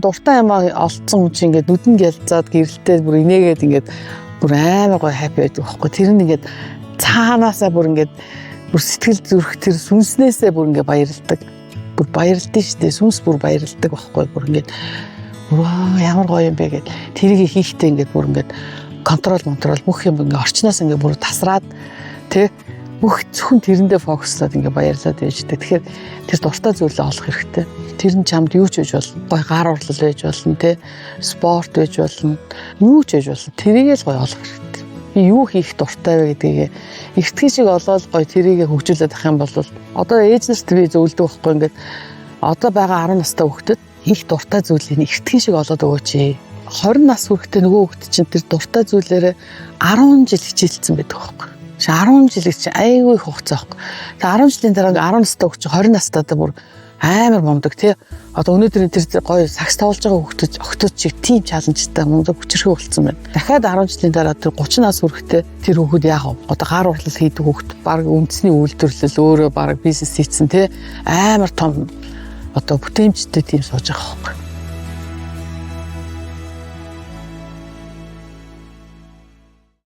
Дуртай юмаа олцсон хүн чинь ингээд нүдэн гялзаад гэрэлтэй бүр инээгээд ингээд бүр амар гоё хаппи байдаг байхгүй. Тэр нь ингээд цаанаасаа бүр ингээд бүр сэтгэл зүрх тэр сүнснээсээ бүр ингээд баярлдаг. Бүр баярлдээ шүү дээ. Сүнс бүр баярлдаг байхгүй. Бүр ингээд ямар гоё юм бэ гэд тэрийг хийхдээ ингээд бүр ингээд контрол бүх юм ингээд орчноос ингээд бүр тасраад тий бүх зөвхөн тэрэндээ фокуслаад ингээд баярлаад байждаг. Тэгэхээр тэр дуртай зүйлээ олох хэрэгтэй. Тэр нь чамд юу ч хийж болно. Гоё гар урлал байж болно тий спорт байж болно. Юу ч хийж болно. Тэрийг л гоё олох хэрэгтэй. Би юу хийх дуртай вэ гэдгийг эртхэн шиг олоод гоё тэрийг хөгжүүлээд авах юм бол одоо ээж нарт би зөвлөдөг байхгүй ингээд одоо байгаа 10 настай хүүхдэд их дуртай зүйлийг эртхэн шиг олоод өгөөч. 20 нас хүрэхдээ нөгөө хүүхд чинь тэр дуртай зүйлээрээ 10 жил хичээлсэн байдаг байхгүй. 10 жил чинь айгүй их хугацаа байхгүй. Тэгээ 10 жилийн дараа 10 настай хүүхд чинь 20 настайдаа бүр амар мундаг тий. Одоо өнөөдөр тэр гоё сакс тавуулж байгаа охтууд чиг тийм чаленжтай мундаг хүчрхий болсон байна. Дахиад 10 жилийн дараа тэр 30 нас хүрэхдээ тэр хүүхэд яах вэ? Одоо гар урлал хийдэг хүүхэд баг үндэсний үйлдвэрлэл өөрөө баг бизнес хийцэн тий. Амар том одоо бүтээмжтэй тийм сууж байгаа байхгүй.